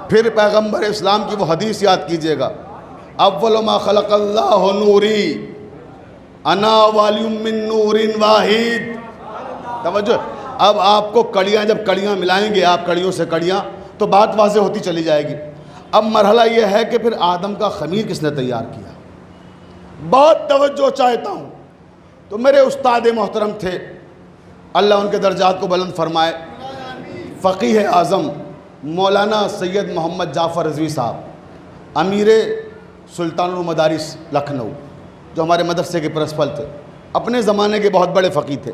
پھر پیغمبر اسلام کی وہ حدیث یاد کیجئے گا، اول ما خلق اللہ نوری انا والی من نور واحد۔ توجہ، اب آپ کو کڑیاں، جب کڑیاں ملائیں گے آپ کڑیوں سے کڑیاں، تو بات واضح ہوتی چلی جائے گی۔ اب مرحلہ یہ ہے کہ پھر آدم کا خمیر کس نے تیار کیا؟ بہت توجہ چاہتا ہوں۔ تو میرے استاد محترم تھے، اللہ ان کے درجات کو بلند فرمائے، فقیہ اعظم مولانا سید محمد جعفر رضوی صاحب، امیر سلطان المدارس لکھنؤ، جو ہمارے مدرسے کے پرنسپل تھے، اپنے زمانے کے بہت بڑے فقیہ تھے۔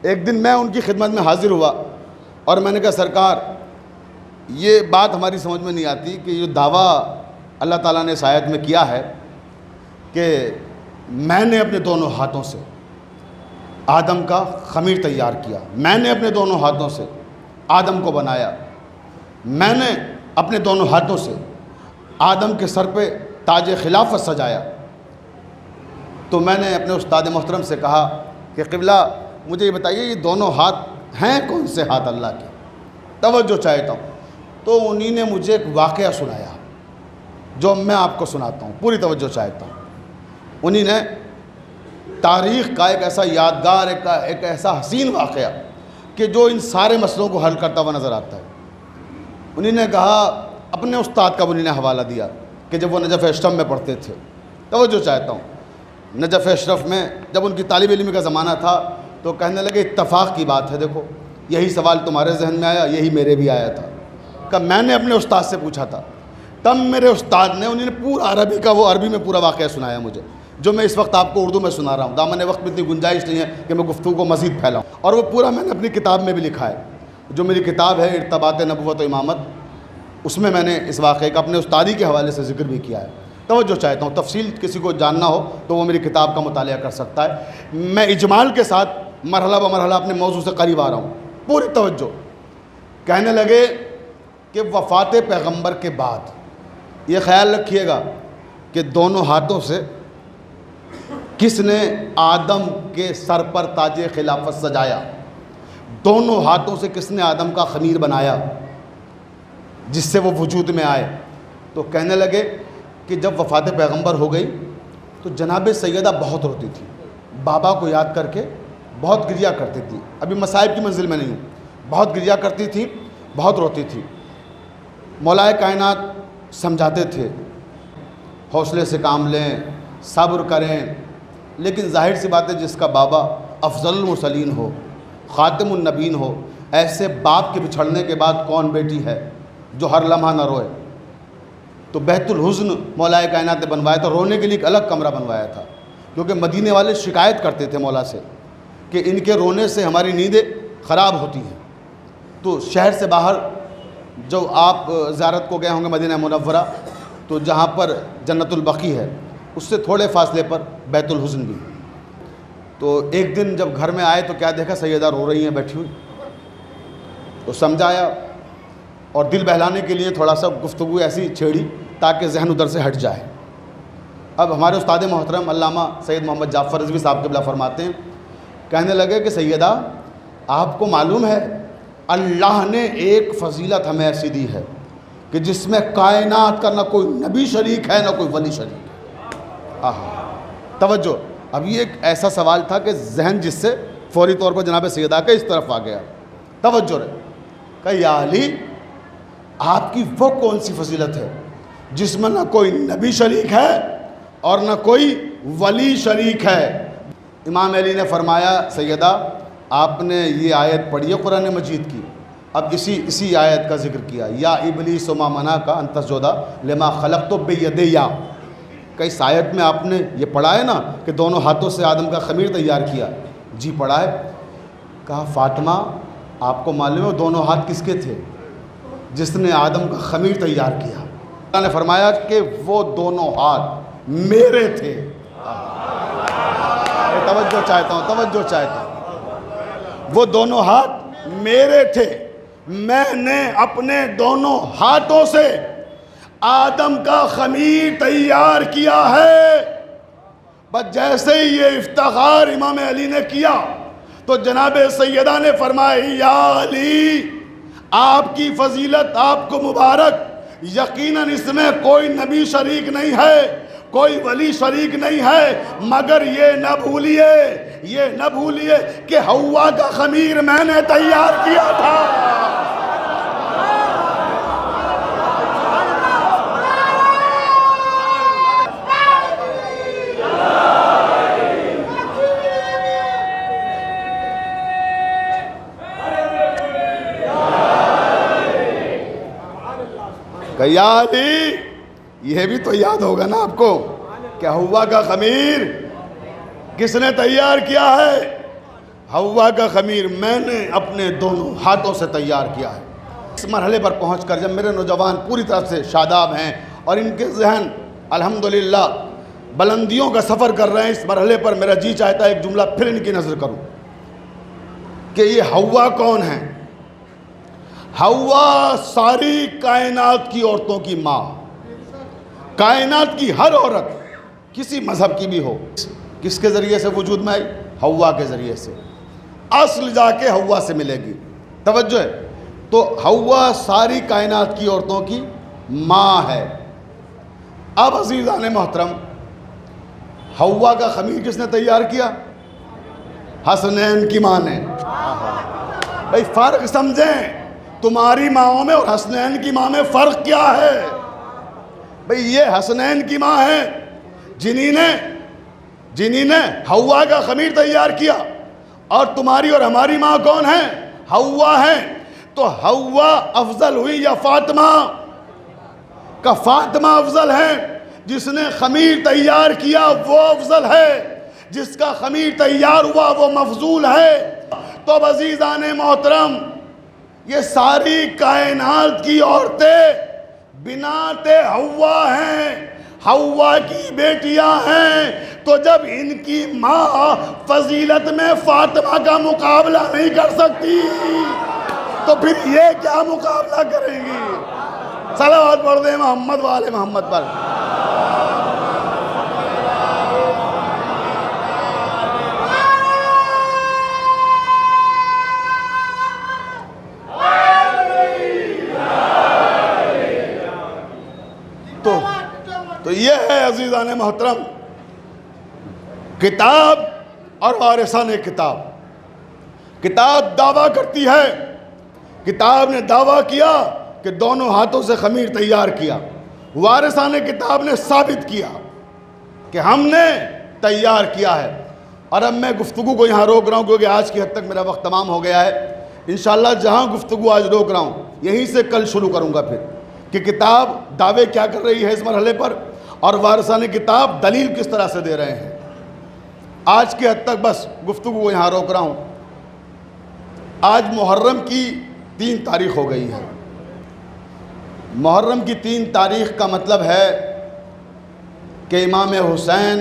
ایک دن میں ان کی خدمت میں حاضر ہوا اور میں نے کہا سرکار، یہ بات ہماری سمجھ میں نہیں آتی کہ یہ دعویٰ اللہ تعالیٰ نے اس آیت میں کیا ہے کہ میں نے اپنے دونوں ہاتھوں سے آدم کا خمیر تیار کیا، میں نے اپنے دونوں ہاتھوں سے آدم کو بنایا، میں نے اپنے دونوں ہاتھوں سے آدم کے سر پہ تاج خلافت سجایا۔ تو میں نے اپنے استاد محترم سے کہا کہ قبلہ مجھے یہ بتائیے یہ دونوں ہاتھ ہیں کون سے ہاتھ اللہ کے؟ توجہ چاہتا ہوں۔ تو انہی نے مجھے ایک واقعہ سنایا جو میں آپ کو سناتا ہوں، پوری توجہ چاہتا ہوں۔ انہی نے تاریخ کا ایک ایسا یادگار، ایک ایسا حسین واقعہ کہ جو ان سارے مسئلوں کو حل کرتا ہوا نظر آتا ہے۔ انہی نے کہا، اپنے استاد کا انہی نے حوالہ دیا کہ جب وہ نجف اشرف میں پڑھتے تھے، توجہ چاہتا ہوں، نجف اشرف میں جب ان کی طالب علمی کا زمانہ تھا تو کہنے لگے اتفاق کی بات ہے، دیکھو یہی سوال تمہارے ذہن میں آیا، یہی میرے بھی آیا تھا، کہ میں نے اپنے استاد سے پوچھا تھا، تب میرے استاد نے انہوں نے پورا عربی کا، وہ عربی میں پورا واقعہ سنایا مجھے، جو میں اس وقت آپ کو اردو میں سنا رہا ہوں۔ دامن وقت میں اتنی گنجائش نہیں ہے کہ میں گفتگو کو مزید پھیلاؤں، اور وہ پورا میں نے اپنی کتاب میں بھی لکھا ہے، جو میری کتاب ہے ارتباط نبوت و امامت، اس میں نے اس واقعے کا اپنے استادی کے حوالے سے ذکر بھی کیا ہے۔ توجہ چاہتا ہوں، تفصیل کسی کو جاننا ہو تو وہ میری کتاب کا مطالعہ کر سکتا ہے۔ میں اجمال کے ساتھ مرحلہ بمرحلہ اپنے موضوع سے قریب آ رہا ہوں، پوری توجہ۔ کہنے لگے کہ وفات پیغمبر کے بعد یہ خیال رکھیے گا کہ دونوں ہاتھوں سے کس نے آدم کے سر پر تاج خلافت سجایا، دونوں ہاتھوں سے کس نے آدم کا خمیر بنایا جس سے وہ وجود میں آئے۔ تو کہنے لگے کہ جب وفات پیغمبر ہو گئی تو جناب سیدہ بہت روتی تھی، بابا کو یاد کر کے بہت گریا کرتی تھی، ابھی مصائب کی منزل میں نہیں ہوں، بہت گریا کرتی تھی، بہت روتی تھی۔ مولا کائنات سمجھاتے تھے حوصلے سے کام لیں، صبر کریں، لیکن ظاہر سی بات ہے جس کا بابا افضل المرسلین ہو، خاتم النبین ہو، ایسے باپ کے بچھڑنے کے بعد کون بیٹی ہے جو ہر لمحہ نہ روئے؟ تو بیت الحزن مولا کائنات نے بنوایا تھا، رونے کے لیے ایک الگ کمرہ بنوایا تھا، کیونکہ مدینے والے شکایت کرتے تھے مولا سے کہ ان کے رونے سے ہماری نیندیں خراب ہوتی ہیں۔ تو شہر سے باہر جو آپ زیارت کو گئے ہوں گے مدینہ منورہ، تو جہاں پر جنت البقیع ہے اس سے تھوڑے فاصلے پر بیت الحزن بھی۔ تو ایک دن جب گھر میں آئے تو کیا دیکھا، سیدہ رو رہی ہیں بیٹھی ہوئی۔ تو سمجھایا اور دل بہلانے کے لیے تھوڑا سا گفتگو ایسی چھیڑی تاکہ ذہن ادھر سے ہٹ جائے۔ اب ہمارے استاد محترم علامہ سید محمد جعفر رضوی صاحب قبلہ فرماتے ہیں، کہنے لگے کہ سیدہ آپ کو معلوم ہے اللہ نے ایک فضیلت ہمیں ایسی دی ہے کہ جس میں کائنات کا نہ کوئی نبی شریک ہے نہ کوئی ولی شریک ہے۔ توجہ، اب یہ ایک ایسا سوال تھا کہ ذہن جس سے فوری طور پر جناب سیدہ کے اس طرف آ گیا۔ توجہ رہے کہ یا علی آپ کی وہ کون سی فضیلت ہے جس میں نہ کوئی نبی شریک ہے اور نہ کوئی ولی شریک ہے؟ امام علی نے فرمایا سیدہ آپ نے یہ آیت پڑھی ہے قرآن مجید کی، اب اسی آیت کا ذکر کیا، یا ابلیس ما منعک ان تسجد لما خلقت بیدی۔ کہ اس آیت میں آپ نے یہ پڑھا ہے نا کہ دونوں ہاتھوں سے آدم کا خمیر تیار کیا؟ جی پڑھا ہے۔ کہا فاطمہ آپ کو معلوم ہے دونوں ہاتھ کس کے تھے؟ جس نے آدم کا خمیر تیار کیا۔ اللہ نے فرمایا کہ وہ دونوں ہاتھ میرے تھے۔ توجہ چاہتا ہوں، وہ دونوں ہاتھ میرے تھے، میں نے اپنے دونوں ہاتھوں سے آدم کا خمیر تیار کیا ہے۔ بس جیسے ہی یہ افتخار امام علی نے کیا تو جناب سیدہ نے فرمایا یا علی آپ کی فضیلت آپ کو مبارک، یقیناً اس میں کوئی نبی شریک نہیں ہے، کوئی ولی شریک نہیں ہے، مگر یہ نہ بھولیے کہ حوا کا خمیر میں نے تیار کیا تھا۔ کہ یا علی یہ بھی تو یاد ہوگا نا آپ کو کہ حوا کا خمیر کس نے تیار کیا ہے؟ حوا کا خمیر میں نے اپنے دونوں ہاتھوں سے تیار کیا ہے۔ اس مرحلے پر پہنچ کر جب میرے نوجوان پوری طرح سے شاداب ہیں اور ان کے ذہن الحمدللہ بلندیوں کا سفر کر رہے ہیں، اس مرحلے پر میرا جی چاہتا ہے ایک جملہ پھر ان کی نظر کروں کہ یہ حوا کون ہے؟ حوا ساری کائنات کی عورتوں کی ماں، کائنات کی ہر عورت کسی مذہب کی بھی ہو کس کے ذریعے سے وجود میں آئی؟ حوا کے ذریعے سے، اصل جا کے حوا سے ملے گی۔ توجہ ہے، تو حوا ساری کائنات کی عورتوں کی ماں ہے۔ اب عزیزان محترم حوا کا خمیر کس نے تیار کیا؟ حسنین کی ماں نے۔ بھائی فرق سمجھیں، تمہاری ماؤں میں اور حسنین کی ماں میں فرق کیا ہے؟ بھئی یہ حسنین کی ماں ہے جنہی نے حوا کا خمیر تیار کیا، اور تمہاری اور ہماری ماں کون ہے؟ حوا ہے۔ تو حوا افضل ہوئی یا فاطمہ؟ کا فاطمہ افضل ہے، جس نے خمیر تیار کیا وہ افضل ہے، جس کا خمیر تیار ہوا وہ مفضول ہے۔ تو اب عزیزان محترم یہ ساری کائنات کی عورتیں بنات حوا ہیں، حوا کی بیٹیاں ہیں، تو جب ان کی ماں فضیلت میں فاطمہ کا مقابلہ نہیں کر سکتی تو پھر یہ کیا مقابلہ کریں گی؟ صلوات پڑھ دیں محمد والے محمد پر۔ تو یہ ہے عزیزان محترم کتاب اور وارثان کتاب۔ کتاب دعویٰ کرتی ہے، کتاب نے دعویٰ کیا کہ دونوں ہاتھوں سے خمیر تیار کیا، وارثان کتاب نے ثابت کیا کہ ہم نے تیار کیا ہے۔ اور اب میں گفتگو کو یہاں روک رہا ہوں کیونکہ آج کی حد تک میرا وقت تمام ہو گیا ہے۔ انشاءاللہ جہاں گفتگو آج روک رہا ہوں یہیں سے کل شروع کروں گا پھر، کہ کتاب دعوے کیا کر رہی ہے اس مرحلے پر، اور وارثان کتاب دلیل کس طرح سے دے رہے ہیں۔ آج کی حد تک بس گفتگو کو یہاں روک رہا ہوں۔ آج محرم کی 3 تاریخ ہو گئی ہے۔ محرم کی 3 تاریخ کا مطلب ہے کہ امام حسین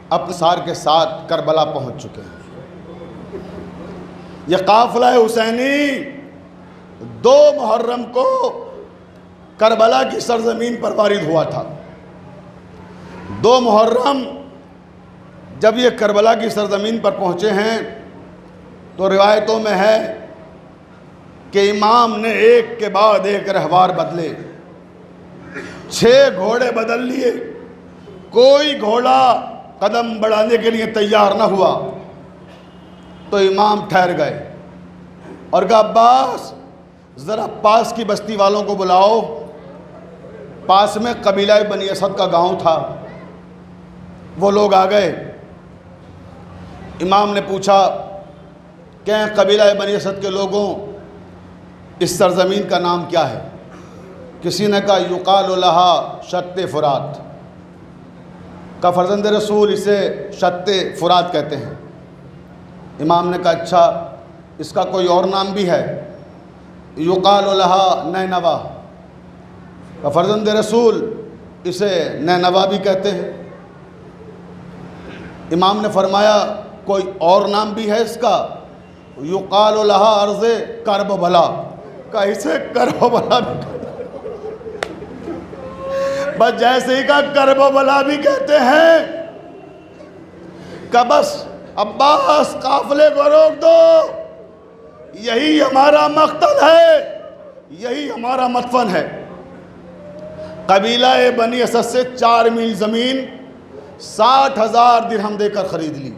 اپنے سار کے ساتھ کربلا پہنچ چکے ہیں۔ یہ قافلہ حسینی 2 محرم کو کربلا کی سرزمین پر وارد ہوا تھا۔ 2 محرم جب یہ کربلا کی سرزمین پر پہنچے ہیں تو روایتوں میں ہے کہ امام نے ایک کے بعد ایک رہوار بدلے، 6 گھوڑے بدل لیے، کوئی گھوڑا قدم بڑھانے کے لیے تیار نہ ہوا تو امام ٹھہر گئے اور کہا عباس ذرا پاس کی بستی والوں کو بلاؤ۔ پاس میں قبیلہ بنی اسد کا گاؤں تھا، وہ لوگ آ گئے۔ امام نے پوچھا کہ قبیلہ بنی اسد کے لوگوں اس سرزمین کا نام کیا ہے؟ کسی نے کہا یقال لہا شط فرات، کا فرزند رسول اسے شط فرات کہتے ہیں۔ امام نے کہا اچھا اس کا کوئی اور نام بھی ہے؟ یقال لہا نینوا، کا فرزند رسول اسے نینوا بھی کہتے ہیں۔ امام نے فرمایا کوئی اور نام بھی ہے اس کا؟ یقال لہا ارض کرب بھلا، کا اسے کرب بھلا بھی کہتے ہیں۔ بس جیسے ہی کا کرب بھلا بھی کہتے ہیں کہ بس عباس قافلے کو روک دو، یہی ہمارا مقتل ہے، یہی ہمارا مدفن ہے۔ قبیلہ بنی اسد سے 4 میل زمین 60,000 درہم دے کر خرید لی،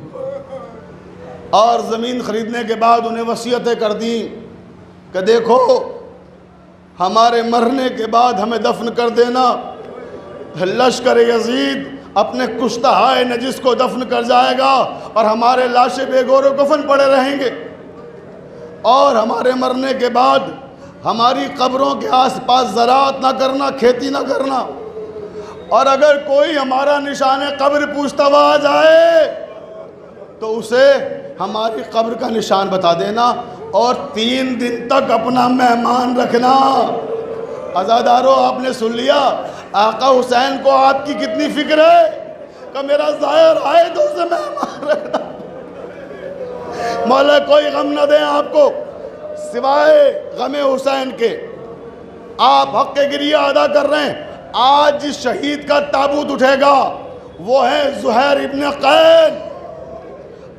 اور زمین خریدنے کے بعد انہیں وصیتیں کر دیں کہ دیکھو ہمارے مرنے کے بعد ہمیں دفن کر دینا، لشکر یزید اپنے کشتہائے نجس کو دفن کر جائے گا اور ہمارے لاشیں بے گور و کفن پڑے رہیں گے، اور ہمارے مرنے کے بعد ہماری قبروں کے آس پاس زراعت نہ کرنا، کھیتی نہ کرنا، اور اگر کوئی ہمارا نشان قبر پوچھتا ہوا آ جائے تو اسے ہماری قبر کا نشان بتا دینا، اور 3 دن تک اپنا مہمان رکھنا۔ عزادارو آپ نے سن لیا آقا حسین کو آپ کی کتنی فکر ہے کہ میرا ظاہر آئے تو اسے مہمان رکھنا۔ مولا کوئی غم نہ دیں آپ کو سوائے غم حسین کے، آپ حق گریہ ادا کر رہے ہیں۔ آج جس شہید کا تابوت اٹھے گا وہ ہے زہیر ابن قین۔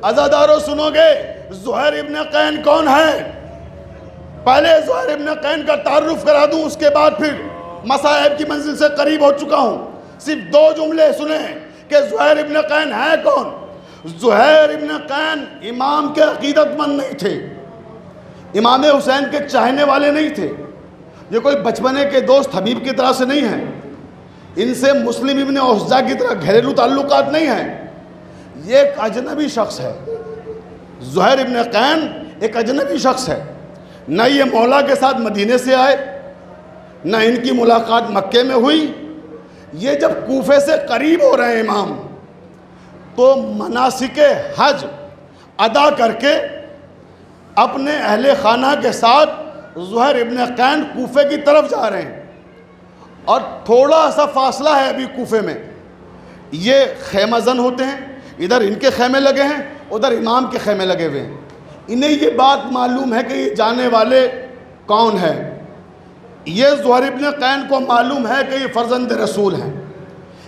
عزادارو سنو گے زہیر ابن قین کون ہے؟ پہلے زہیر ابن قین کا تعارف کرا دوں، اس کے بعد پھر مصائب کی منزل سے قریب ہو چکا ہوں۔ صرف 2 جملے سنیں کہ زہیر ابن قین ہے کون۔ زہیر ابن قین امام کے عقیدت مند نہیں تھے، امام حسین کے چاہنے والے نہیں تھے، یہ کوئی بچپنے کے دوست حبیب کی طرح سے نہیں ہیں، ان سے مسلم ابن اوسجا کی طرح گھریلو تعلقات نہیں ہیں، یہ ایک اجنبی شخص ہے۔ زہیر ابن قین ایک اجنبی شخص ہے، نہ یہ مولا کے ساتھ مدینے سے آئے، نہ ان کی ملاقات مکے میں ہوئی۔ یہ جب کوفے سے قریب ہو رہے ہیں امام تو مناسک حج ادا کر کے اپنے اہل خانہ کے ساتھ زہیر ابن قین کوفے کی طرف جا رہے ہیں، اور تھوڑا سا فاصلہ ہے ابھی کوفے میں، یہ خیمہ زن ہوتے ہیں، ادھر ان کے خیمے لگے ہیں، ادھر امام کے خیمے لگے ہوئے ہیں۔ انہیں یہ بات معلوم ہے کہ یہ جانے والے کون ہیں۔ یہ زہر ابن قین کو معلوم ہے کہ یہ فرزند رسول ہیں۔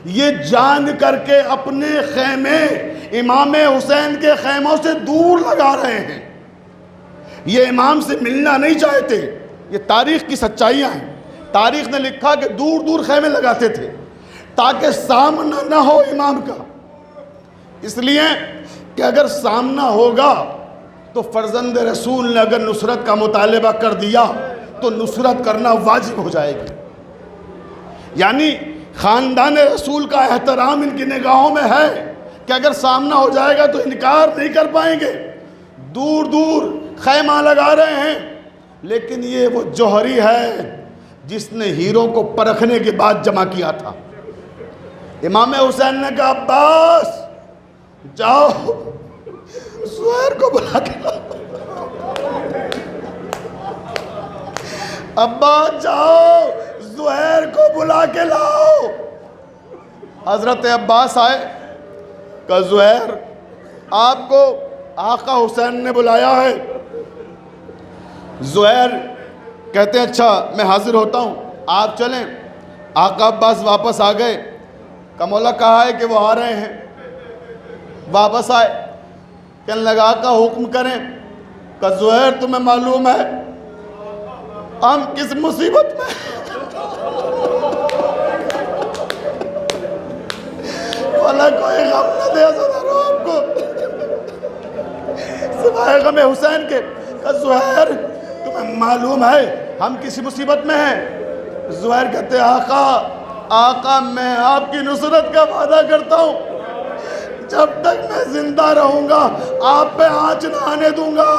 یہ جان کر کے اپنے خیمے امام حسین کے خیموں سے دور لگا رہے ہیں۔ یہ امام سے ملنا نہیں چاہتے۔ یہ تاریخ کی سچائیاں ہیں۔ تاریخ نے لکھا کہ دور دور خیمے لگاتے تھے تاکہ سامنا نہ ہو امام کا، اس لیے کہ اگر سامنا ہوگا تو فرزند رسول نے اگر نصرت کا مطالبہ کر دیا تو نصرت کرنا واجب ہو جائے گی۔ یعنی خاندان رسول کا احترام ان کی نگاہوں میں ہے کہ اگر سامنا ہو جائے گا تو انکار نہیں کر پائیں گے۔ دور دور خیمہ لگا رہے ہیں، لیکن یہ وہ جوہری ہے جس نے ہیروں کو پرکھنے کے بعد جمع کیا تھا۔ امام حسین نے کہا عباس جاؤ زہر کو بلا کے لاؤ، عباس جاؤ زہر کو بلا کے لاؤ۔ حضرت عباس آئے، کہا زہر آپ کو آقا حسین نے بلایا ہے۔ زہر کہتے ہیں اچھا میں حاضر ہوتا ہوں، آپ چلیں۔ آقا عباس واپس آ گئے، کہ مولا کہا ہے کہ وہ آ رہے ہیں۔ واپس آئے، کہنے لگا آقا حکم کریں۔ کہ زہر تمہیں معلوم ہے ہم کس مصیبت میں، مولا کوئی غم نہ دے صدر آپ کو سوائے غم حسین کے۔ کہ زہر تمہیں معلوم ہے ہم کسی مصیبت میں ہیں۔ زہر کہتے آقا میں آپ کی نصرت کا وعدہ کرتا ہوں، جب تک میں زندہ رہوں گا آپ پہ آنچ نہ آنے دوں گا۔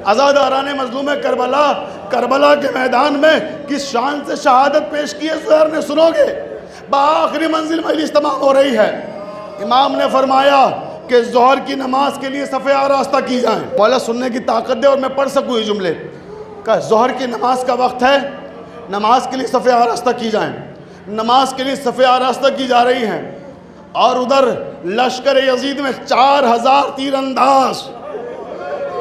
عزاداران مظلوم کربلا کے میدان میں کس شان سے شہادت پیش کی ہے زہر نے سنو گے۔ بآخری منزل مجلس تمام ہو رہی ہے، امام نے فرمایا کہ ظہر کی نماز کے لیے صف آراستہ کی جائیں۔ مولا سننے کی طاقت دے اور میں پڑھ سکوں یہ جملے۔ کہ ظہر کی نماز کا وقت ہے، نماز کے لیے صف آراستہ کی جائیں۔ نماز کے لیے صف آراستہ کی جا رہی ہیں، اور ادھر لشکر یزید میں 4000 تیر انداز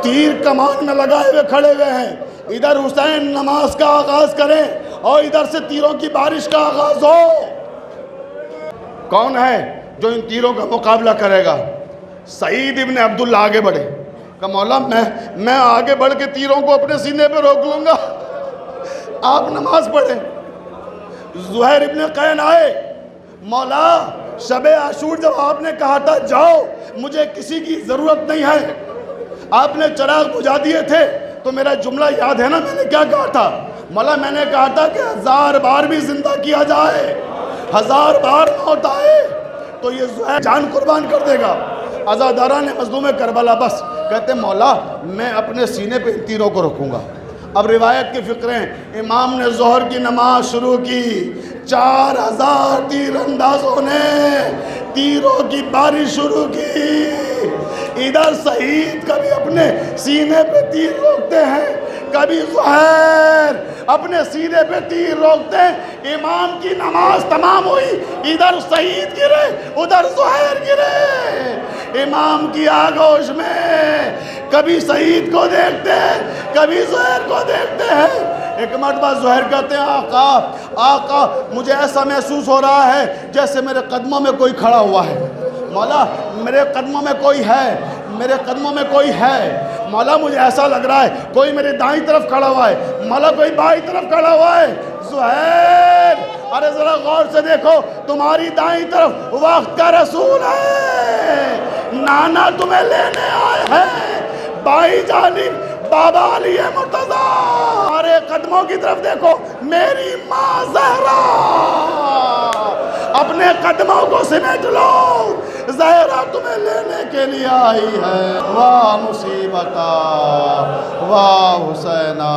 تیر کمان میں لگائے ہوئے کھڑے ہوئے ہیں۔ ادھر حسین نماز کا آغاز کریں اور ادھر سے تیروں کی بارش کا آغاز ہو۔ کون ہے جو ان تیروں کا مقابلہ کرے گا؟ سعید ابن عبداللہ آگے بڑھے، کہ مولا میں آگے بڑھ کے تیروں کو اپنے سینے پہ روک لوں گا، آپ نماز پڑھیں۔ زہر ابن قین آئے، مولا شب عاشور جب آپ نے کہا تھا جاؤ مجھے کسی کی ضرورت نہیں ہے، آپ نے چراغ بجھا دیے تھے، تو میرا جملہ یاد ہے نا میں نے کیا کہا تھا؟ مولا میں نے کہا تھا کہ 1000 بار بھی زندہ کیا جائے، 1000 بار موت آئے تو یہ زہر جان قربان کر دے گا۔ عزاداران مظلوم کربلا بس کہتے ہیں مولا میں اپنے سینے پہ ان تیروں کو رکھوں گا۔ اب روایت کی فکریں، امام نے ظہر کی نماز شروع کی، 4000 تیر اندازوں نے تیروں کی بارش شروع کی۔ ادھر سعید کبھی اپنے سینے پہ تیر روکتے ہیں، کبھی زہر اپنے سینے پہ تیر روکتے ہیں۔ امام کی نماز تمام ہوئی، ادھر سعید گرے ادھر زہر گرے۔ امام کی آگوش میں کبھی سعید کو دیکھتے ہیں کبھی زہر کو دیکھتے ہیں۔ ایک مرتبہ زہر کہتے ہیں آقا مجھے ایسا محسوس ہو رہا ہے جیسے میرے قدموں میں کوئی کھڑا ہوا ہے۔ مولا میرے قدموں میں کوئی ہے، میرے قدموں میں کوئی ہے۔ مولا مجھے ایسا لگ رہا ہے کوئی میرے دائیں طرف کھڑا ہوا ہے، مولا کوئی بائیں طرف کھڑا ہوا ہے۔ زہیر ارے ذرا غور سے دیکھو، تمہاری دائیں طرف وقت کا رسول ہے، نانا تمہیں لینے آئے ہیں، بائیں جانب بابا علی مرتضیٰ، ہمارے قدموں کی طرف دیکھو میری ماں زہرا، اپنے قدموں کو سمیٹ لو، زہرا تمہیں لینے کے لیے آئی ہے۔ واہ مصیبتہ واہ حسینہ۔